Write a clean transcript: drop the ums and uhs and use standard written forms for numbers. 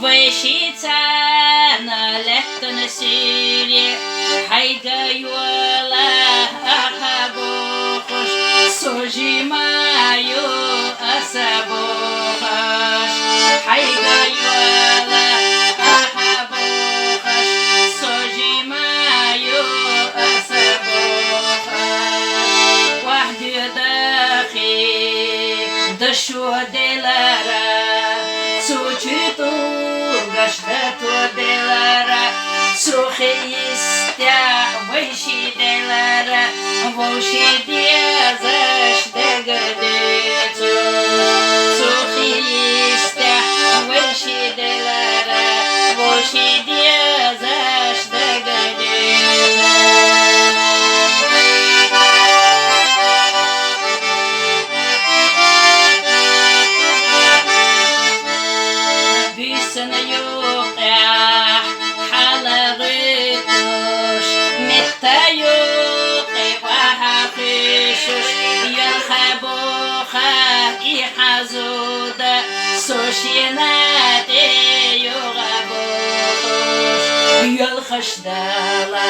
Вишиться на лето на сірі, хайда юла ахабохош, сожимаю асабохош, хайда юла ахабохош, сожимаю асабохош. Вахди дахи дшу делара, сучиту gashtato delara, suhi istia wishi delara, voshi diazash degadetu, suhi istia wishi delara, voshi diazash degadetu. Büsene yuqah halagitush, mitta yuqi wahaqishush, yalhabuha ihazuda, sushinate yugabutush, yalkhashdala